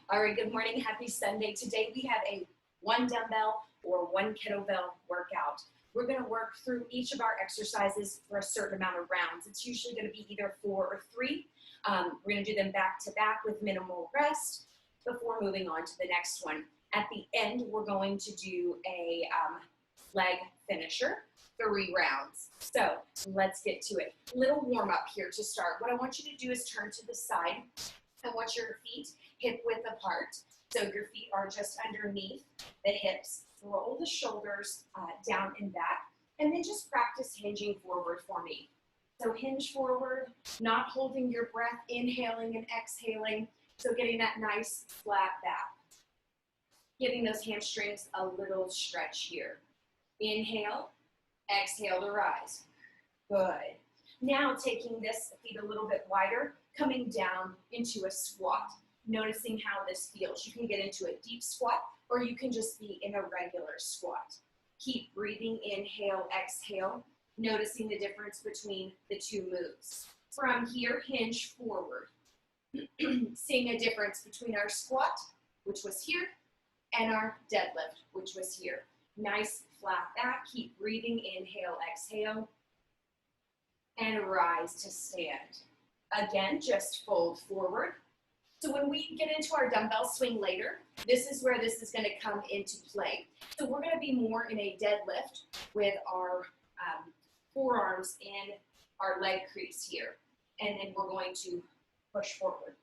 All right, good morning, happy Sunday. Today we have a one dumbbell or one kettlebell workout. We're gonna work through each of our exercises for a certain amount of rounds. It's usually gonna be either 4 or 3. We're gonna do them back to back with minimal rest before moving on to the next one. At the end, we're going to do a leg finisher, 3 rounds. So let's get to it. Little warm up here to start. What I want you to do is turn to the side. I want your feet hip width apart. So your feet are just underneath the hips. Roll the shoulders down and back. And then just practice hinging forward for me. So hinge forward, not holding your breath, inhaling and exhaling. So getting that nice flat back. Giving those hamstrings a little stretch here. Inhale, exhale to rise. Good. Now taking this feet a little bit wider, coming down into a squat. Noticing how this feels. You can get into a deep squat or you can just be in a regular squat. Keep breathing, inhale, exhale. Noticing the difference between the 2 moves. From here, hinge forward. Seeing a difference between our squat, which was here, and our deadlift, which was here. Nice flat back. Keep breathing, inhale, exhale. And rise to stand. Again, just fold forward. So when we get into our dumbbell swing later, this is where this is going to come into play. So we're going to be more in a deadlift with our forearms in our leg crease here. And then we're going to push forward.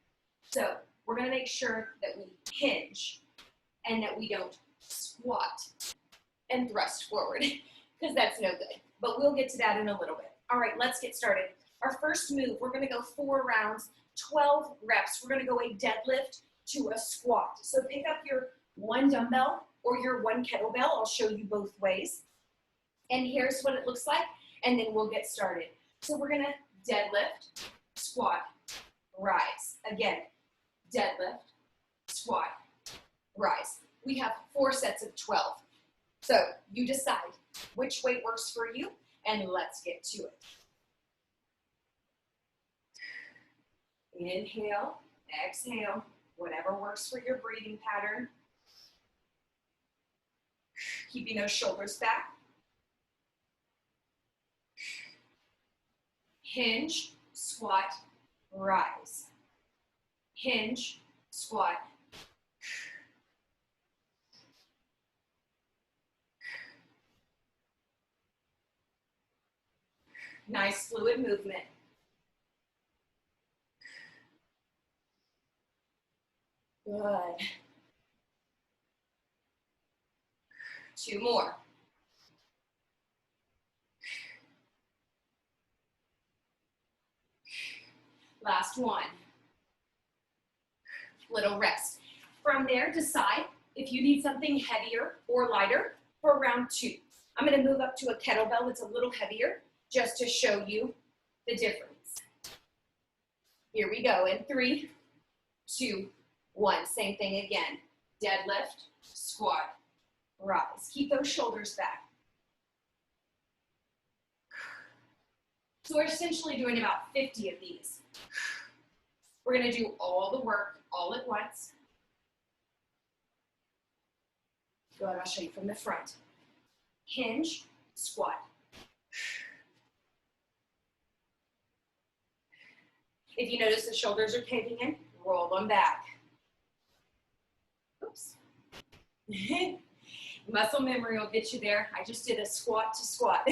So we're going to make sure that we hinge and that we don't squat and thrust forward because that's no good. But we'll get to that in a little bit. All right, let's get started. Our first move, we're going to go 4 rounds, 12 reps. We're going to go a deadlift to a squat. So pick up your 1 dumbbell or your 1 kettlebell. I'll show you both ways. And here's what it looks like, and then we'll get started. So we're going to deadlift, squat, rise. Again, deadlift, squat, rise. We have 4 sets of 12. So you decide which weight works for you, and let's get to it. Inhale, exhale, whatever works for your breathing pattern. Keeping those shoulders back. Hinge, squat, rise. Hinge, squat. Nice fluid movement. Good. 2 more. Last one. Little rest. From there, decide if you need something heavier or lighter for round 2. I'm going to move up to a kettlebell that's a little heavier just to show you the difference. Here we go in 3, 2, 1. Same thing again. Deadlift, squat, rise. Keep those shoulders back. So we're essentially doing about 50 of these. We're going to do all the work all at once. Go ahead, I'll show you from the front. Hinge, squat. If you notice the shoulders are caving in, roll them back. Oops. Muscle memory will get you there. I just did a squat to squat.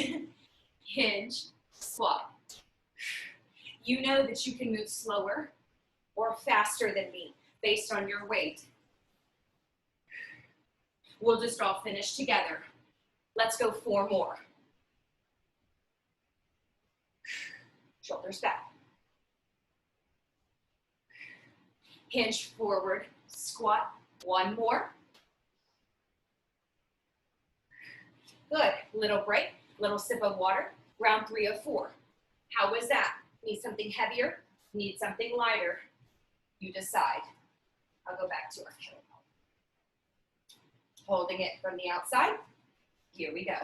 Hinge, squat. You know that you can move slower or faster than me based on your weight. We'll just all finish together. Let's go 4 more. Shoulders back. Hinge forward, squat, 1 more. Good, little break, little sip of water, round 3 of 4. How was that? Need something heavier? Need something lighter? You decide. I'll go back to our kettlebell. Holding it from the outside. Here we go.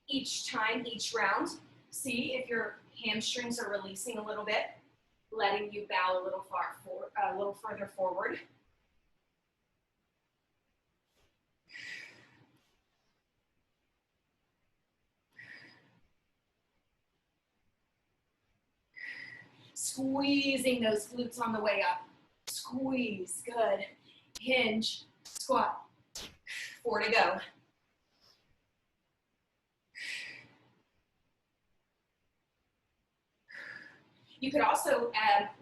Each time, each round, see if your Hamstrings are releasing a little bit, letting you bow a little further forward. Squeezing those glutes on the way up. Squeeze, good. Hinge, squat. 4 to go. You could also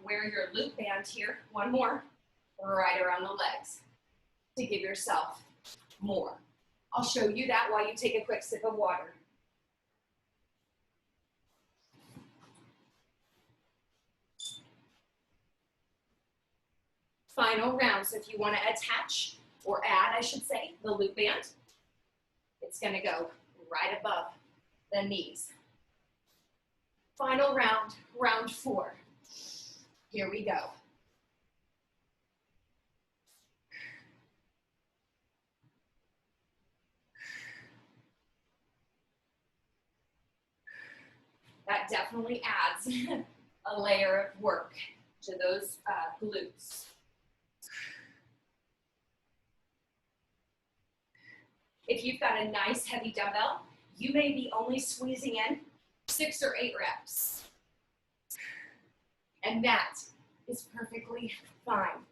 wear your loop band here, one more, right around the legs to give yourself more. I'll show you that while you take a quick sip of water. Final round, so if you want to attach, or add, I should say, the loop band, it's going to go right above the knees. Final round, round 4. Here we go. That definitely adds a layer of work to those glutes. If you've got a nice heavy dumbbell, you may be only squeezing in 6 or 8 reps. And that is perfectly fine.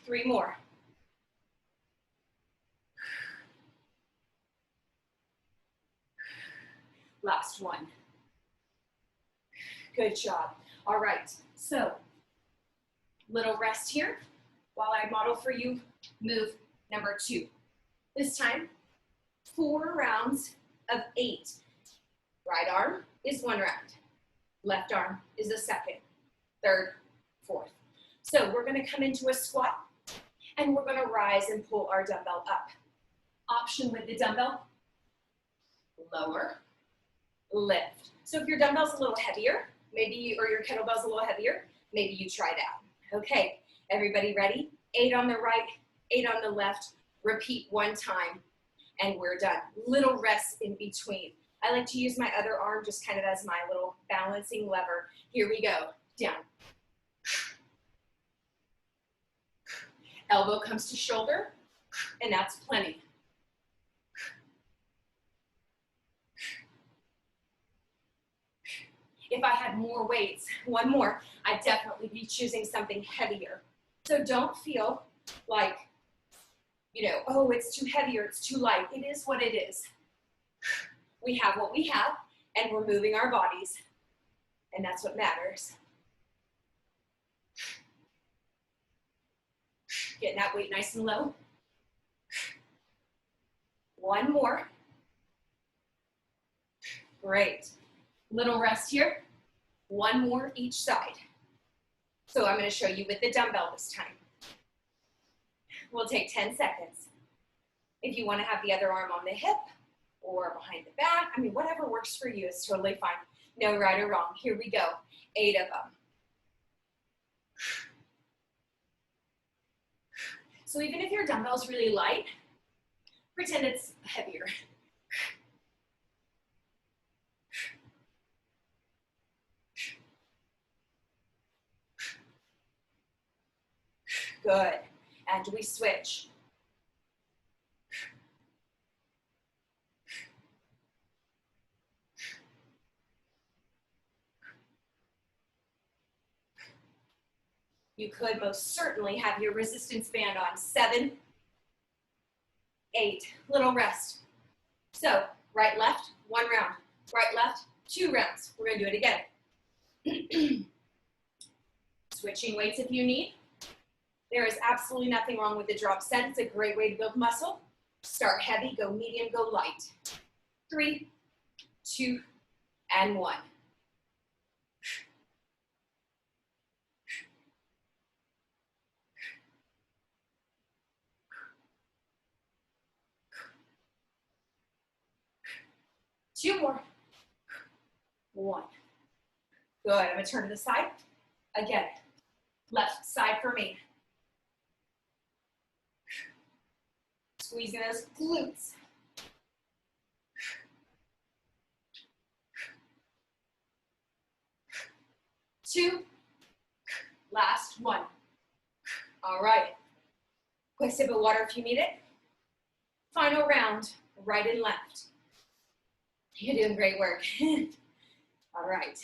Three more. Last one. Good job. All right, so little rest here while I model for you move number 2. This time, 4 rounds of 8. Right arm is 1 round. Left arm is the second, third, fourth. So we're gonna come into a squat and we're gonna rise and pull our dumbbell up. Option with the dumbbell, lower, lift. So if your dumbbell's a little heavier, maybe, or your kettlebell's a little heavier, maybe you try that. Okay, everybody ready? 8 on the right, 8 on the left. Repeat 1 time, and we're done. Little rest in between. I like to use my other arm just kind of as my little balancing lever. Here we go, down. Elbow comes to shoulder, and that's plenty. If I had more weights, 1 more, I'd definitely be choosing something heavier. So don't feel like, you know, oh, it's too heavy or it's too light. It is what it is. We have what we have, and we're moving our bodies, and that's what matters. Getting that weight nice and low. 1 more. Great. Little rest here. 1 more each side. So I'm going to show you with the dumbbell this time. We'll take 10 seconds. If you want to have the other arm on the hip or behind the back, I mean, whatever works for you is totally fine. No right or wrong. Here we go. 8 of them. So even if your dumbbell's really light, pretend it's heavier. Good. And we switch. You could most certainly have your resistance band on. 7, 8, little rest. So right, left, 1 round. Right, left, 2 rounds. We're gonna do it again. Switching weights if you need. There is absolutely nothing wrong with the drop set. It's a great way to build muscle. Start heavy, go medium, go light. 3, 2, and 1. Two more. 1. Good. I'm going to turn to the side. Again. Left side for me. Squeezing those glutes. 2, last 1. All right. Quick sip of water if you need it. Final round, right and left. You're doing great work. All right,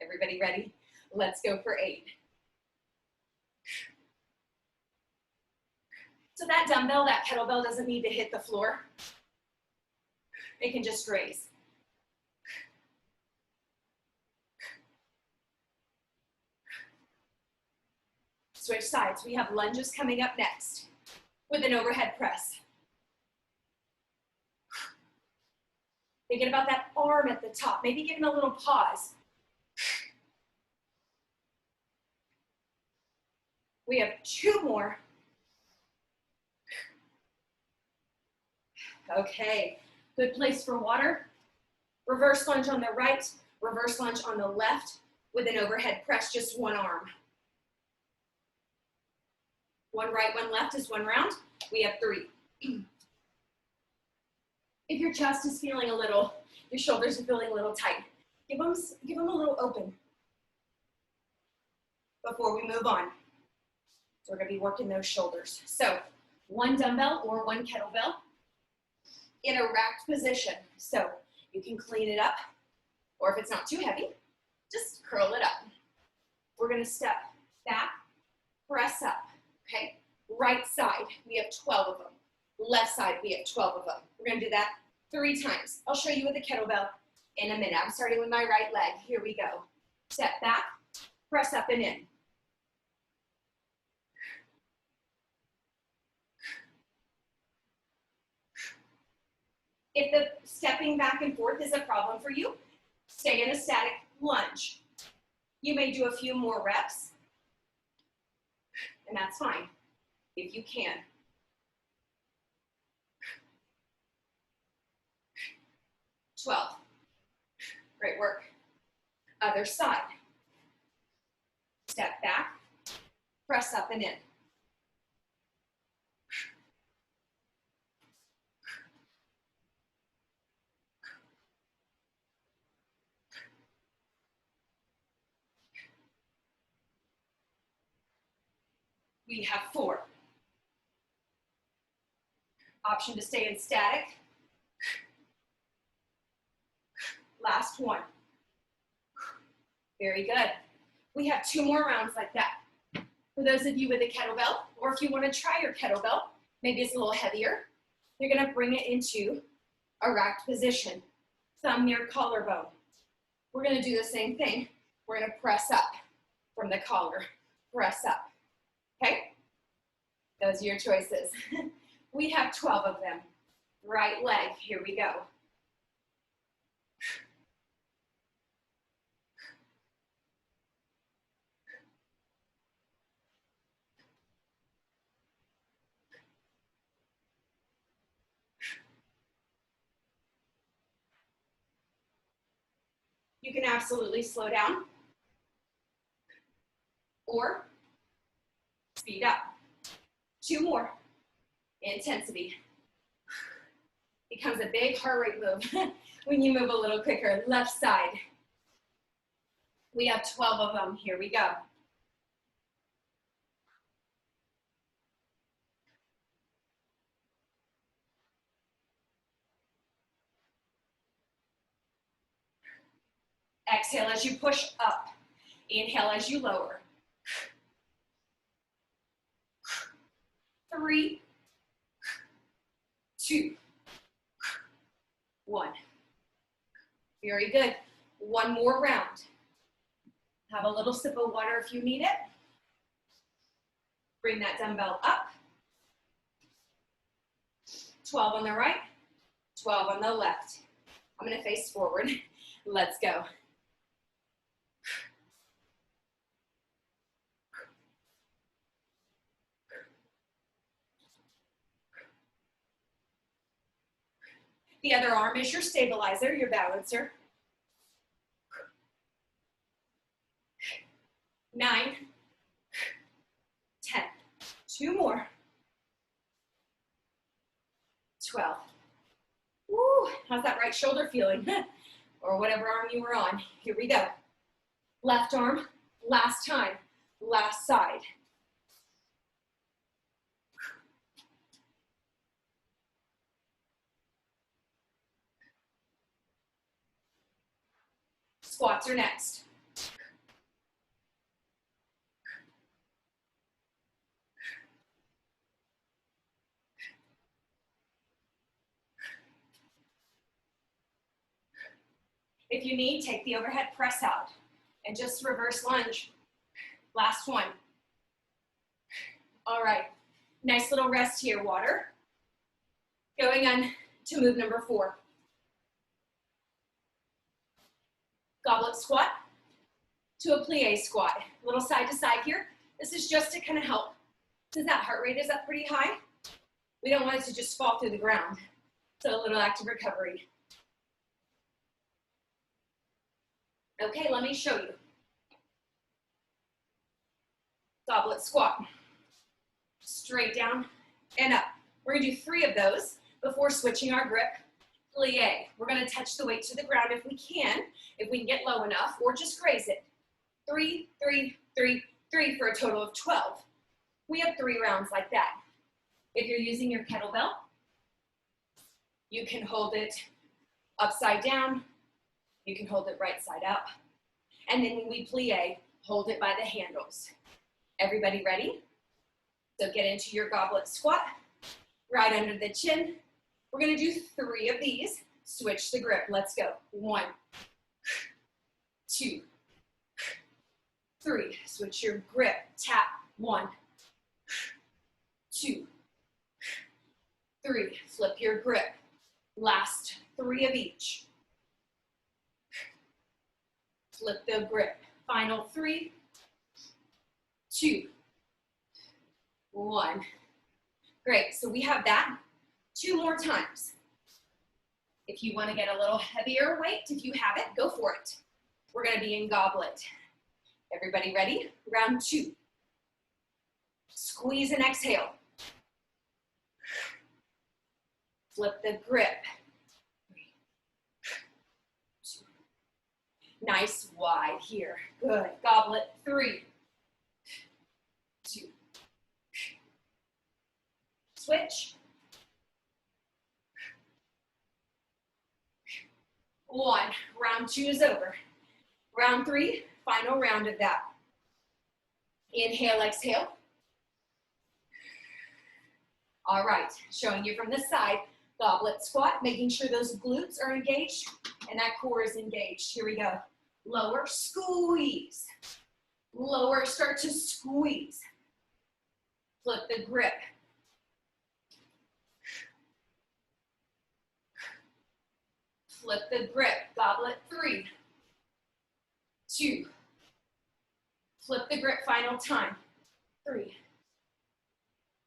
everybody ready? Let's go for 8. So that dumbbell, that kettlebell doesn't need to hit the floor. It can just graze. Switch sides. We have lunges coming up next with an overhead press. Thinking about that arm at the top, maybe giving a little pause. We have 2 more. Okay, good place for water. Reverse lunge on the right, reverse lunge on the left with an overhead press, just 1 arm. 1 right, 1 left is 1 round. We have 3. If your chest is feeling a little, your shoulders are feeling a little tight, give them a little open before we move on. So we're gonna be working those shoulders. So 1 dumbbell or 1 kettlebell in a racked position. So you can clean it up, or if it's not too heavy, just curl it up. We're gonna step back, press up, okay? Right side, we have 12 of them. Left side, we have 12 of them. We're gonna do that 3 times. I'll show you with the kettlebell in a minute. I'm starting with my right leg. Here we go. Step back, press up and in. If the stepping back and forth is a problem for you, stay in a static lunge. You may do a few more reps, and that's fine, if you can. 12. Great work. Other side. Step back, press up and in. We have 4. Option to stay in static. Last 1. Very good. We have 2 more rounds like that. For those of you with a kettlebell, or if you want to try your kettlebell, maybe it's a little heavier, you're going to bring it into a racked position, thumb near collarbone. We're going to do the same thing. We're going to press up from the collar, press up. Okay? Those are your choices. We have 12 of them. Right leg, here we go. You can absolutely slow down or speed up. 2 more. Intensity. Becomes a big heart rate move when you move a little quicker. Left side. We have 12 of them. Here we go. Exhale as you push up. Inhale as you lower. 3, 2, 1. Very good. 1 more round. Have a little sip of water if you need it. Bring that dumbbell up. 12 on the right, 12 on the left. I'm going to face forward. Let's go. The other arm is your stabilizer, your balancer. 9, 10. 2 more. 12. Woo, how's that right shoulder feeling? Or whatever arm you were on. Here we go. Left arm, last time, last side. Squats are next. If you need, take the overhead press out and just reverse lunge. Last one. All right, nice little rest here, water. Going on to move number 4. Goblet squat to a plie squat. A little side to side here. This is just to kind of help. Since that heart rate is up pretty high, we don't want it to just fall through the ground. So a little active recovery. Okay, let me show you. Goblet squat. Straight down and up. We're gonna do 3 of those before switching our grip. Plie. We're gonna touch the weight to the ground if we can get low enough, or just graze it. 3, 3, 3, 3 for a total of 12. We have 3 rounds like that. If you're using your kettlebell, you can hold it upside down. You can hold it right side up. And then when we plie, hold it by the handles. Everybody ready? So get into your goblet squat, right under the chin. We're gonna do 3 of these. Switch the grip, let's go. 1, 2, 3. Switch your grip, tap. 1, 2, 3. Flip your grip. Last 3 of each. Flip the grip. Final 3, 2, 1. Great, so we have that 2 more times. If you want to get a little heavier weight, if you have it, go for it. We're going to be in goblet. Everybody ready? Round 2. Squeeze and exhale. Flip the grip. 3, 2. Nice wide here. Good. Goblet. 3, 2. Switch. 1. Round 2 is over. Round 3, final round of that. Inhale, exhale. All right, showing you from this side, goblet squat, making sure those glutes are engaged and that core is engaged. Here we go. Lower, squeeze. Lower, start to squeeze. Flip the grip. Flip the grip. Goblet. 3, 2. Flip the grip. Final time. 3,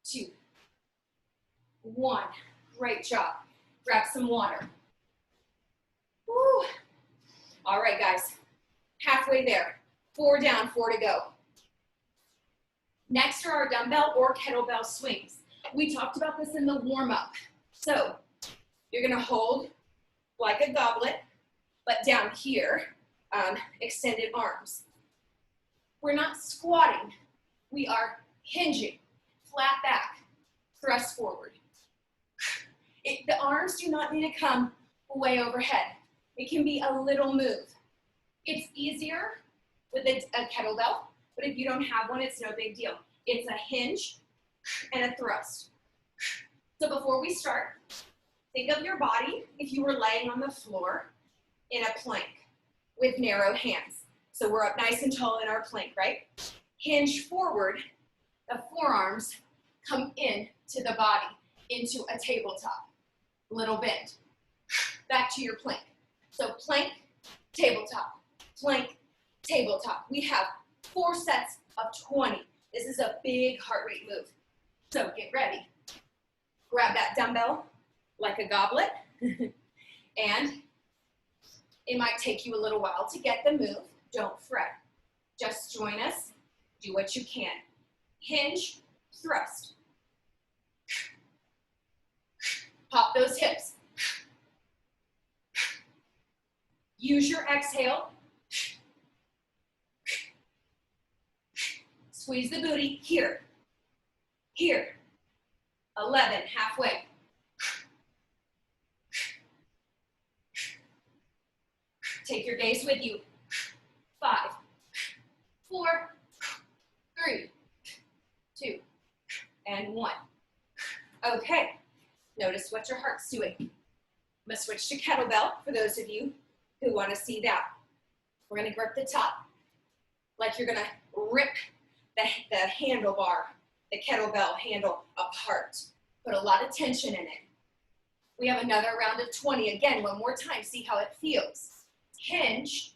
2, 1. Great job. Grab some water. Woo. All right, guys. Halfway there. 4 down, 4 to go. Next are our dumbbell or kettlebell swings. We talked about this in the warm-up. So you're gonna hold like a goblet, but down here, extended arms. We're not squatting. We are hinging, flat back, thrust forward. The arms do not need to come way overhead. It can be a little move. It's easier with a kettlebell, but if you don't have one, it's no big deal. It's a hinge and a thrust. So before we start, think of your body if you were laying on the floor in a plank with narrow hands. So we're up nice and tall in our plank, right? Hinge forward, the forearms come in to the body, into a tabletop. Little bend. Back to your plank. So plank, tabletop, plank, tabletop. We have 4 sets of 20. This is a big heart rate move. So get ready. Grab that dumbbell like a goblet. And it might take you a little while to get the move. Don't fret. Just join us. Do what you can. Hinge, thrust. Pop those hips. Use your exhale. Squeeze the booty here, here. 11, halfway. Take your gaze with you. 5, 4, 3, 2, and 1. Okay, notice what your heart's doing. I'm gonna switch to kettlebell for those of you who wanna see that. We're gonna grip the top like you're gonna rip the handlebar, the kettlebell handle apart. Put a lot of tension in it. We have another round of 20. Again, one more time, see how it feels. Hinge,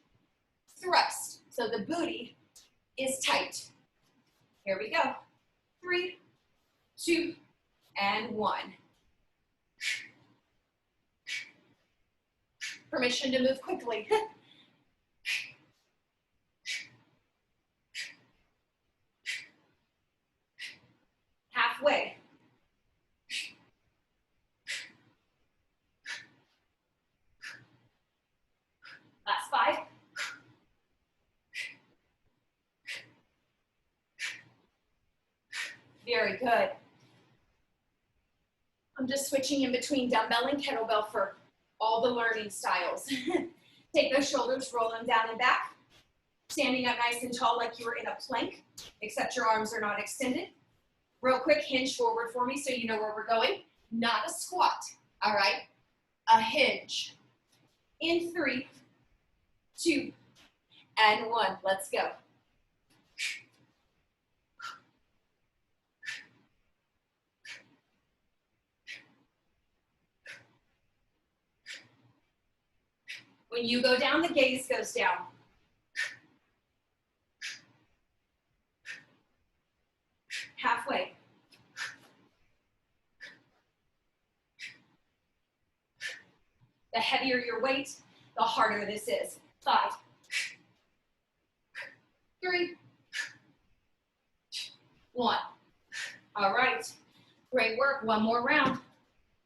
thrust. So the booty is tight. Here we go. 3, 2, and 1. Permission to move quickly. Halfway. Last 5. Very good. I'm just switching in between dumbbell and kettlebell for all the learning styles. Take those shoulders, roll them down and back. Standing up nice and tall like you were in a plank, except your arms are not extended. Real quick, hinge forward for me so you know where we're going. Not a squat, all right? A hinge. In 3, 2, and 1. Let's go. When you go down, the gaze goes down. Halfway. The heavier your weight, the harder this is. 5, 3, 1. All right, great work. One more round.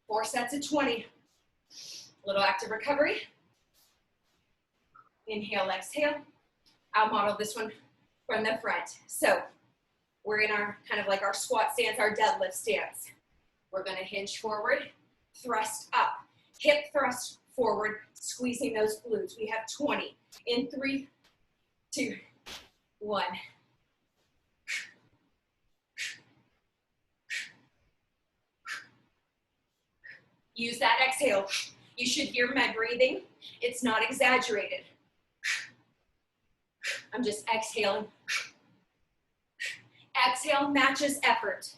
4 sets of 20. A little active recovery. Inhale, exhale. I'll model this one from the front. So we're in our kind of like our squat stance, our deadlift stance. We're gonna hinge forward, thrust up, hip thrust forward, squeezing those glutes. We have 20 in 3, 2, 1. Use that exhale. You should hear my breathing. It's not exaggerated. I'm just exhaling. Exhale matches effort.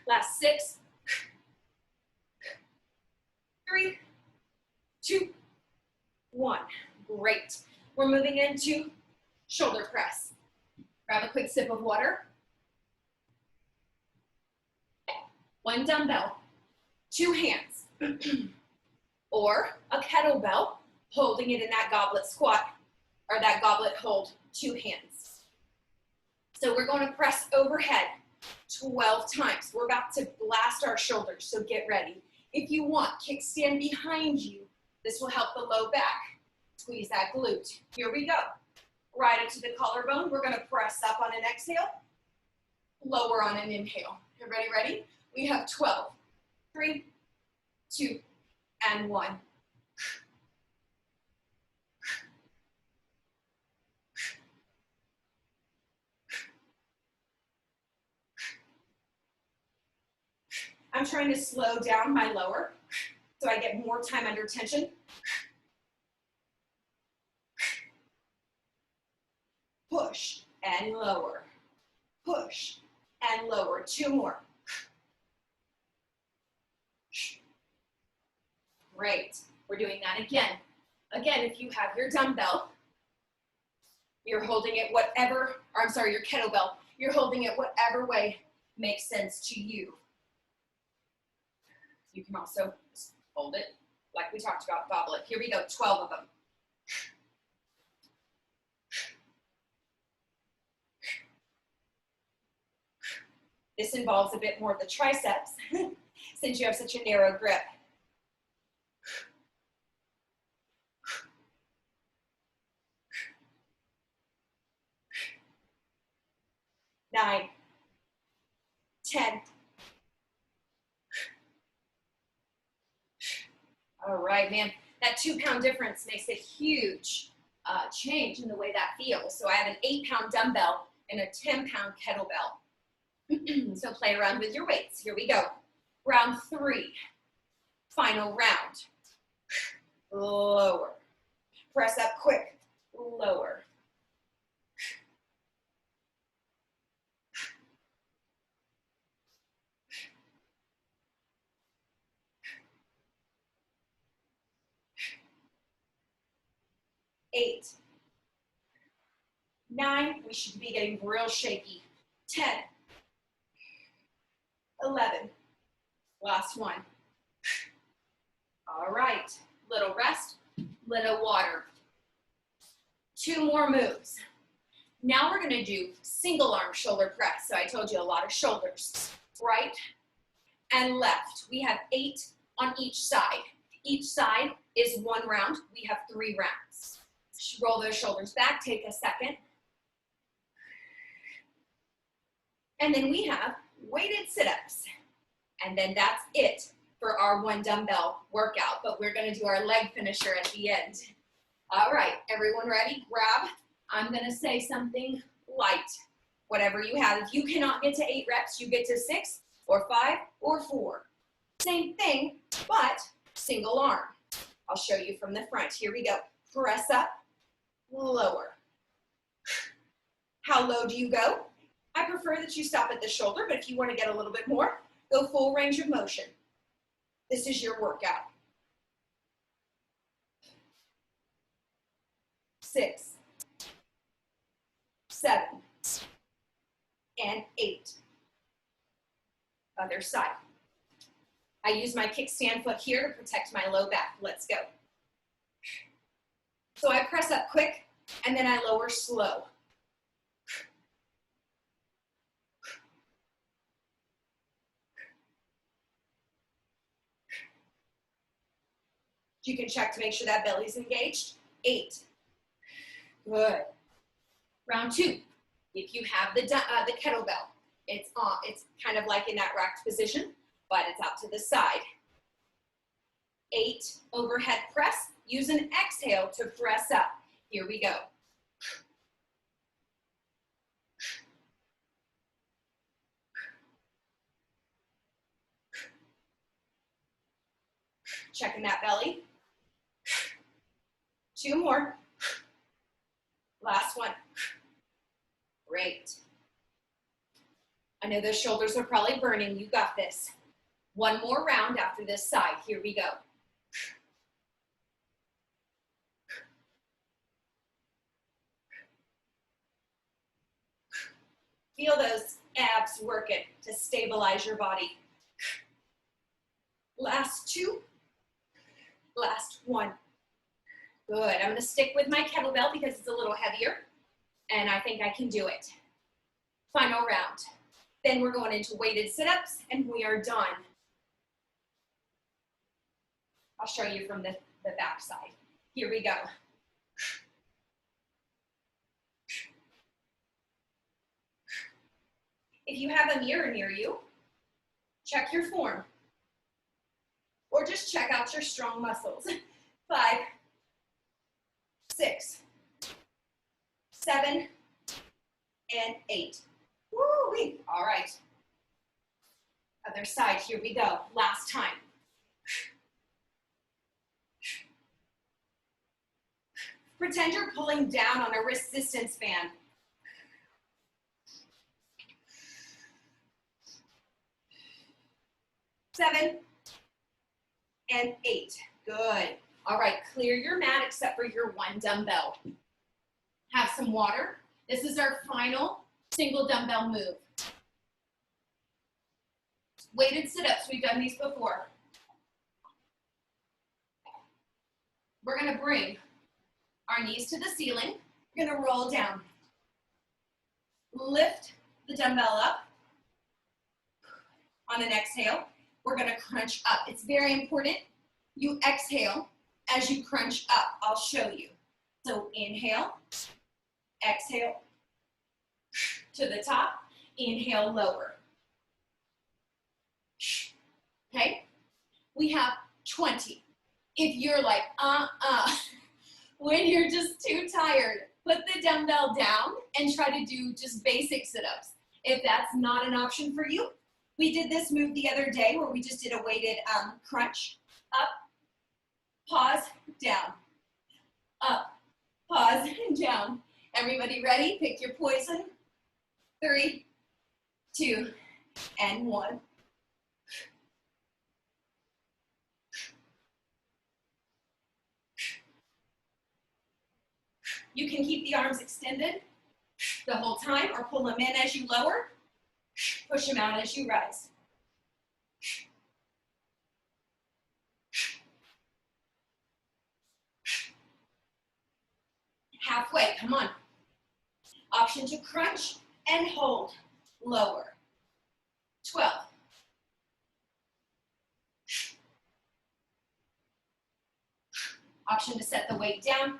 Last 6, 3, 2, 1. Great. We're moving into shoulder press. Grab a quick sip of water. 1 dumbbell, 2 hands, or a kettlebell, holding it in that goblet squat, or that goblet hold, 2 hands. So we're going to press overhead 12 times. We're about to blast our shoulders, so get ready. If you want, kickstand behind you. This will help the low back. Squeeze that glute. Here we go. Right into the collarbone. We're going to press up on an exhale, lower on an inhale. Everybody ready? We have 12. 3, 2, and 1. I'm trying to slow down my lower so I get more time under tension. Push and lower. Push and lower. 2 more. Great. We're doing that again. Again, if you have your dumbbell, you're holding it whatever, or I'm sorry, your kettlebell, you're holding it whatever way makes sense to you. You can also hold it like we talked about, goblet. Here we go, 12 of them. This involves a bit more of the triceps. since you have such a narrow grip. 9, 10. All right, man. That 2-pound difference makes a huge change in the way that feels. So I have an 8-pound dumbbell and a 10-pound kettlebell. So play around with your weights. Here we go. Round 3. Final round. Lower. Press up quick. Lower. Eight, 9, we should be getting real shaky. 10, 11, last one. All right, little rest, little water. 2 more moves. Now we're gonna do single arm shoulder press. So I told you a lot of shoulders, right and left. We have 8 on each side. Each side is 1 round. We have 3 rounds. Roll those shoulders back, take a second. And then we have weighted sit-ups. And then that's it for our 1 dumbbell workout, but we're gonna do our leg finisher at the end. All right, everyone ready? Grab. I'm gonna say something light, whatever you have. If you cannot get to 8 reps, you get to 6 or 5 or 4. Same thing, but single arm. I'll show you from the front. Here we go. Press up. Lower. How low do you go? I prefer that you stop at the shoulder, but if you want to get a little bit more, go full range of motion. This is your workout. 6, 7, and 8. Other side. I use my kickstand foot here to protect my low back. Let's go. So I press up quick, and then I lower slow. You can check to make sure that belly's engaged. 8. Good. Round 2. If you have the kettlebell, it's kind of like in that racked position, but it's out to the side. 8, overhead press. Use an exhale to press up. Here we go. Checking that belly. 2 more. Last one. Great. I know those shoulders are probably burning. You got this. 1 more round after this side. Here we go. Feel those abs working to stabilize your body. Last 2. Last 1. Good. I'm going to stick with my kettlebell because it's a little heavier, and I think I can do it. Final round. Then we're going into weighted sit-ups, and we are done. I'll show you from the back side. Here we go. If you have a mirror near you, check your form. Or just check out your strong muscles. 5, 6, 7, and 8. Woo-wee. All right. Other side, here we go. Last time. Pretend you're pulling down on a resistance band. 7, and 8. Good. All right, clear your mat except for your 1 dumbbell. Have some water. This is our final single dumbbell move. Weighted sit-ups, we've done these before. We're gonna bring our knees to the ceiling. We're gonna roll down. Lift the dumbbell up. On an exhale, we're gonna crunch up. It's very important you exhale as you crunch up. I'll show you. So inhale, exhale, to the top, inhale, lower. Okay, we have 20. If you're like, when you're just too tired, put the dumbbell down and try to do just basic sit-ups. If that's not an option for you, we did this move the other day where we just did a weighted crunch. Up, pause, down. Up, pause, down. Everybody ready? Pick your poison. 3, 2, and 1. You can keep the arms extended the whole time or pull them in as you lower. Push them out as you rise. Halfway, come on. Option to crunch and hold, lower. 12. Option to set the weight down.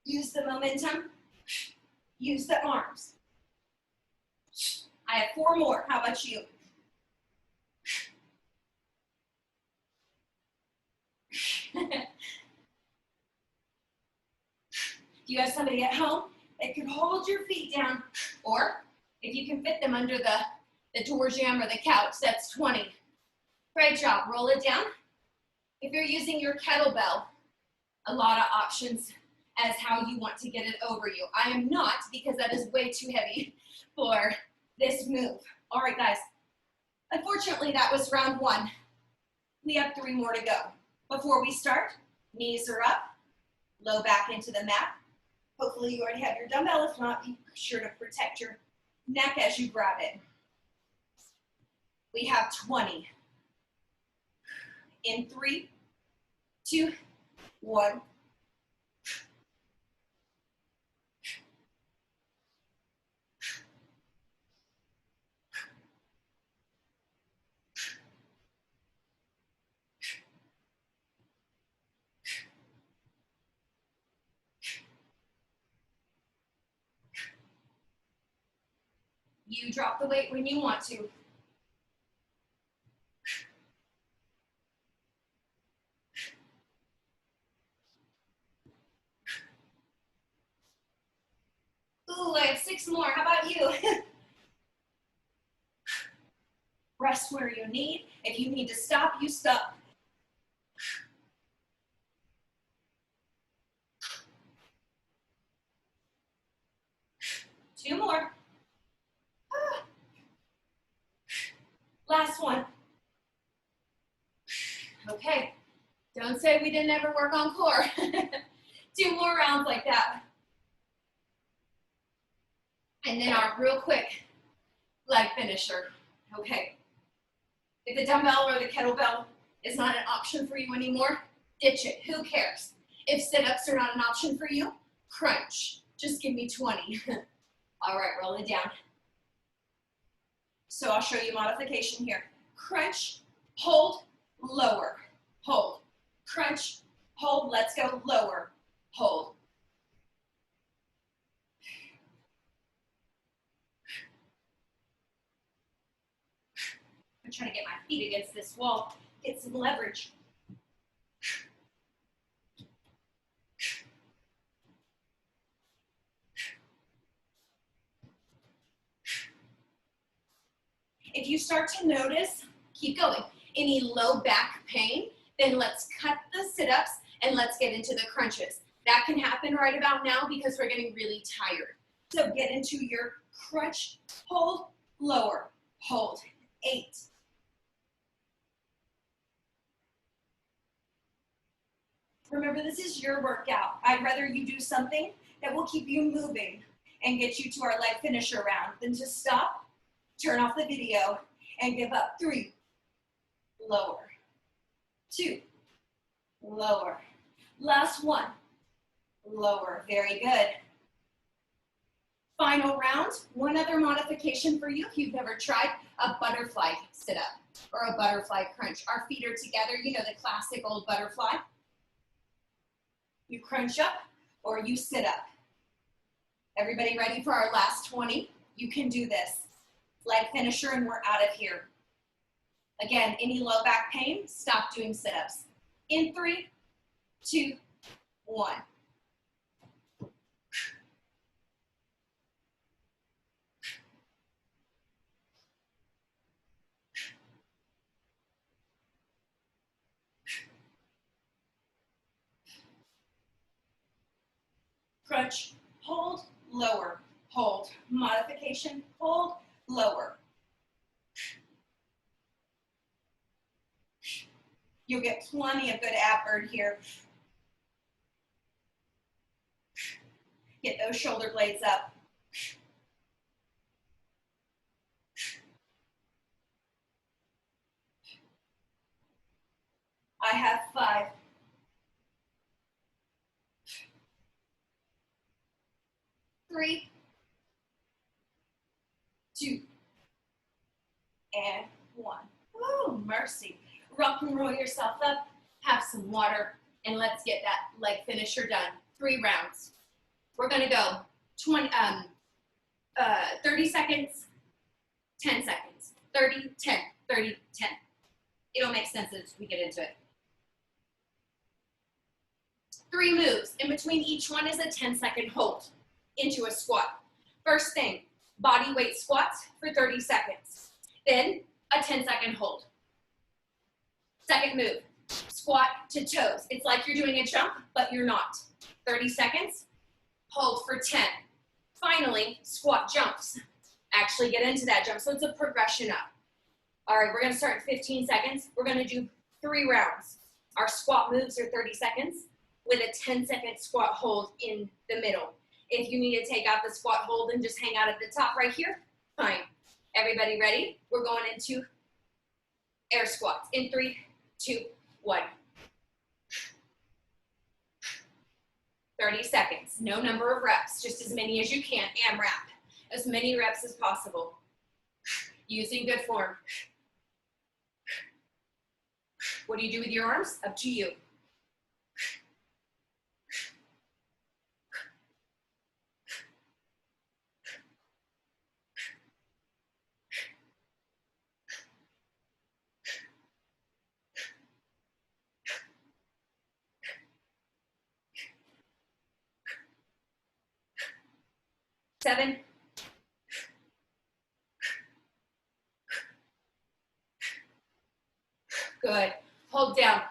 Use the momentum. Use the arms. I have 4 more. How about you? If you have somebody at home that can hold your feet down, or if you can fit them under the door jamb or the couch, that's 20. Great job. Roll it down. If you're using your kettlebell, a lot of options as how you want to get it over you. I am not, because that is way too heavy for this move. All right, guys. Unfortunately, that was round 1. We have 3 more to go. Before we start, knees are up, low back into the mat. Hopefully you already have your dumbbell. If not, be sure to protect your neck as you grab it. We have 20. In 3, 2, 1. You drop the weight when you want to. Ooh, I have 6 more. How about you? Rest where you need. If you need to stop, you stop. Two more. Last one. Okay, don't say we didn't ever work on core. 2 more rounds like that. And then our real quick leg finisher. Okay, if the dumbbell or the kettlebell is not an option for you anymore, ditch it, who cares? If sit-ups are not an option for you, crunch, just give me 20. All right, roll it down. So I'll show you modification here. Crunch, hold, lower, hold. Crunch, hold, let's go, lower, hold. I'm trying to get my feet against this wall, get some leverage. If you start to notice, keep going, any low back pain, then let's cut the sit-ups and let's get into the crunches. That can happen right about now because we're getting really tired. So get into your crunch, hold, lower, hold. 8. Remember, this is your workout. I'd rather you do something that will keep you moving and get you to our leg finisher round than to stop, turn off the video, and give up. 3, lower. 2, lower. Last one, lower. Very good. Final round. One other modification for you if you've never tried a butterfly sit-up. or a butterfly crunch. Our feet are together, you know, the classic old butterfly. You crunch up or you sit up. Everybody ready for our last 20? You can do this. Leg finisher and we're out of here. Again, any low back pain, stop doing sit-ups. In 3, 2, 1. Crunch, hold, lower, hold. Modification, hold, lower. You'll get plenty of good ab burn here. Get those shoulder blades up. I have 5. 3, 2, and 1. Oh, mercy. Rock and roll yourself up, have some water, and let's get that leg finisher done. 3 rounds. We're gonna go 30 seconds, 10 seconds, 30, 10, 30, 10. It'll make sense as we get into it. 3 moves. In between each one is a 10-second hold into a squat. First thing, body weight squats for 30 seconds. Then a 10-second hold. Second move, squat to toes. It's like you're doing a jump, but you're not. 30 seconds, hold for 10. Finally, squat jumps. Actually get into that jump, so it's a progression up. All right, we're gonna start in 15 seconds. We're gonna do 3 rounds. Our squat moves are 30 seconds with a 10-second squat hold in the middle. If you need to take out the squat hold and just hang out at the top right here, fine. Everybody ready? We're going into air squats in 3, 2, 1. 30 seconds, no number of reps, just as many as you can, AMRAP. As many reps as possible. Using good form. What do you do with your arms? Up to you. Seven. Good. Hold down.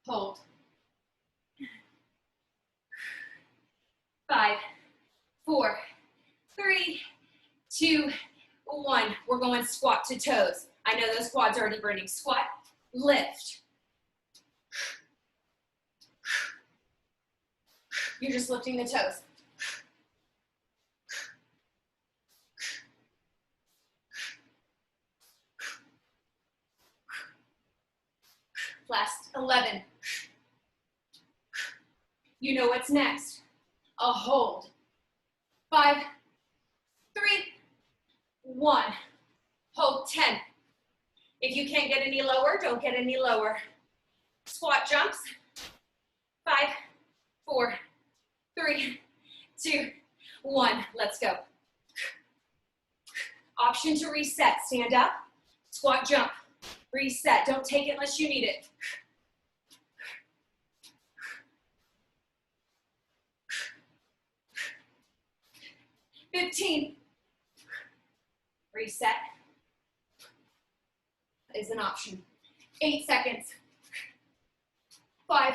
Hold. 5, 4, 3, 2, 1. We're going squat to toes. I know those quads are already burning. Squat, lift. You're just lifting the toes. Last 11. You know what's next. A hold. 5, 3, 1. Hold 10. If you can't get any lower, don't get any lower. Squat jumps. 5, 4, 3, 2, 1. Let's go. Option to reset. Stand up. Squat jump. Reset. Don't take it unless you need it. $15. Reset is an option. 8 seconds. 5.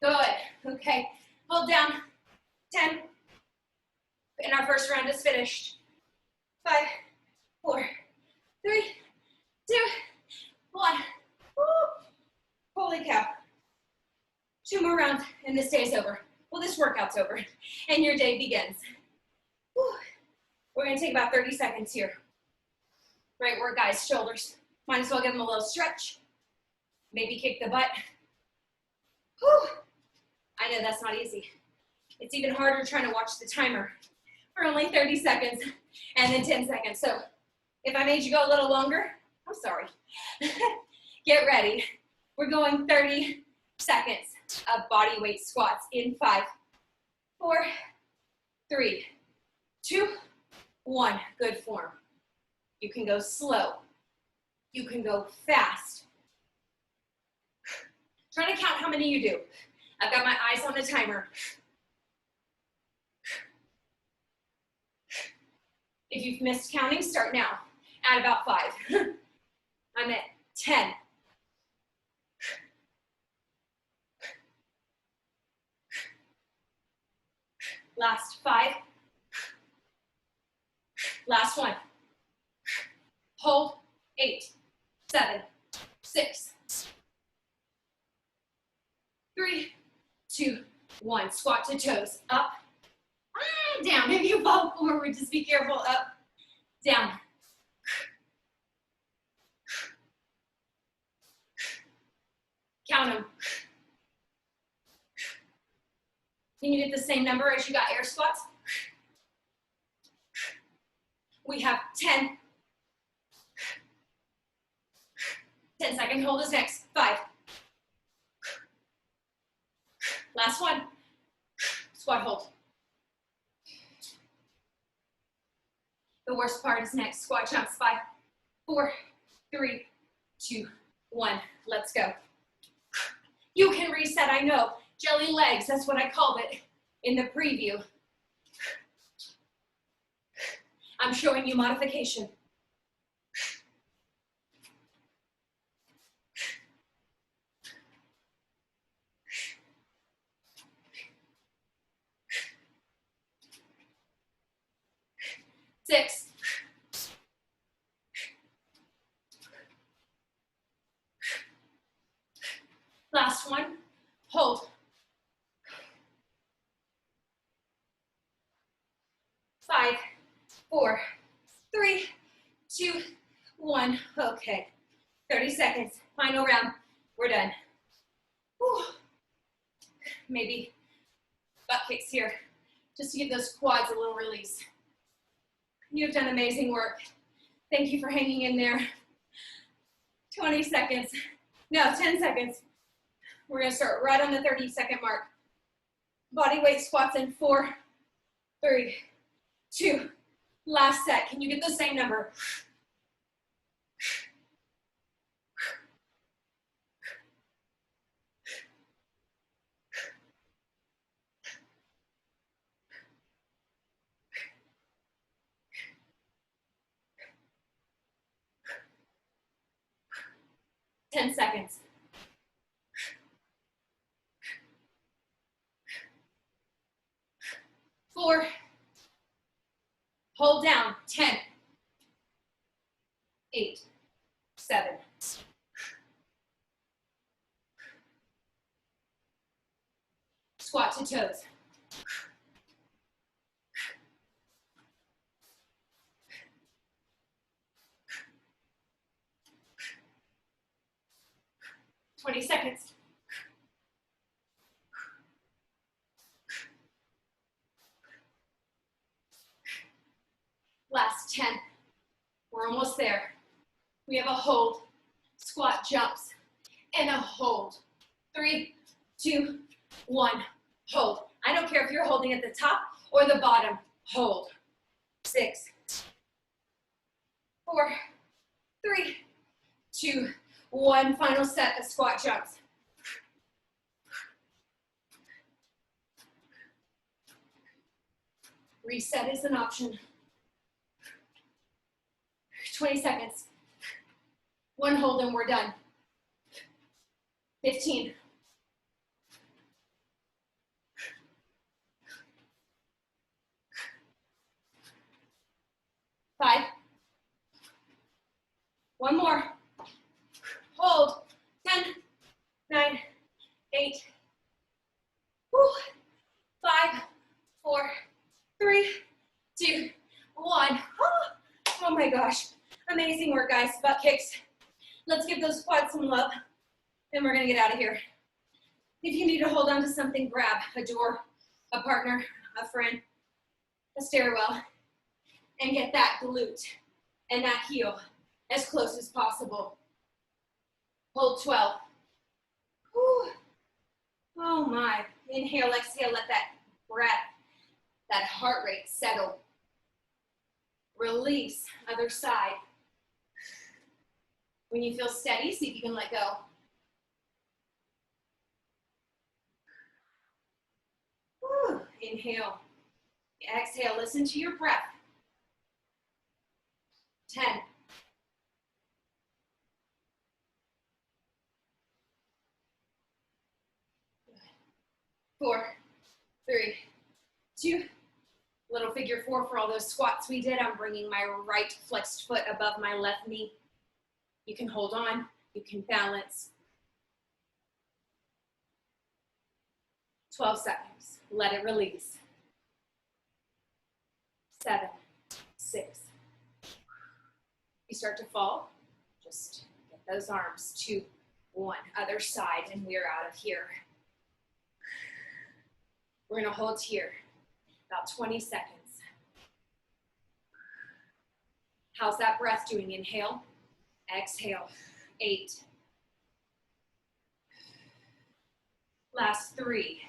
Good. Okay. Hold down. 10. And our first round is finished. 5, 4, 3, 2, 1. Woo. Holy cow. 2 more rounds and this day's over. Well, this workout's over and your day begins. Woo. We're gonna take about 30 seconds here. Right work, guys, shoulders. Might as well give them a little stretch. Maybe kick the butt. Whew. I know that's not easy. It's even harder trying to watch the timer for only 30 seconds and then 10 seconds. So if I made you go a little longer, I'm sorry. Get ready. We're going 30 seconds of body weight squats in 5, 4, 3, 2, 1. Good form. You can go slow. You can go fast. Try to count how many you do. I've got my eyes on the timer. If you've missed counting, start now. At about 5. I'm at 10. Last 5. Last 1. Hold. 8, 7, 6, 3, 2, 1. Squat to toes. Up, down. If you fall forward, just be careful. Up, down. Count them. Can you get the same number as you got air squats? We have 10. 10-second hold is next. 5. Last 1. Squat hold. The worst part is next. Squat jumps. 5, 4, 3, 2, 1. Let's go. You can reset, I know. Jelly legs, that's what I called it in the preview. I'm showing you modification. Six. Last one. Hold. 5, 4, 3, 2, 1. Okay. 30 seconds. Final round. We're done. Whew. Maybe butt kicks here, just to give those quads a little release. You've done amazing work. Thank you for hanging in there. 20 seconds. No, 10 seconds. We're gonna start right on the 30-second mark. Body weight squats in 4, 3, 2. Last set. Can you get the same number? Ten seconds. 4. Hold down. 10. 8, 7. Squat to toes. 20 seconds. Last 10. We're almost there. We have a hold, squat jumps, and a hold. 3, 2, 1, hold. I don't care if you're holding at the top or the bottom. Hold. 6, 4, 3, 2, 1. Final set of squat jumps. Reset is an option. 20 seconds. 1 hold and we're done. 15. 5. 1 more. Hold. 10, 9, 8. Woo. 5, 4, 3, 2, 1. Oh my gosh. Amazing work, guys. Butt kicks. Let's give those quads some love. Then we're going to get out of here. If you need to hold on to something, grab a door, a partner, a friend. the stairwell and get that glute and that heel as close as possible. Hold 12. Whew. Oh my. Inhale, exhale, let that breath, that heart rate settle. Release, other side. When you feel steady, see if you can let go. Whew. Inhale. Exhale, listen to your breath. 10. 4, 3, 2. Little figure 4 for all those squats we did. I'm bringing my right flexed foot above my left knee. You can hold on, you can balance. 12 seconds. Let it release. 7, 6. You start to fall, just get those arms. 2, 1. Other side, and we're out of here. We're gonna hold here, about 20 seconds. How's that breath doing? Inhale, exhale. 8. Last 3,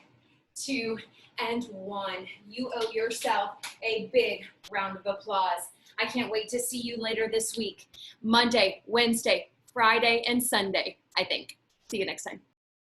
2, and 1. You owe yourself a big round of applause. I can't wait to see you later this week. Monday, Wednesday, Friday, and Sunday, I think. See you next time.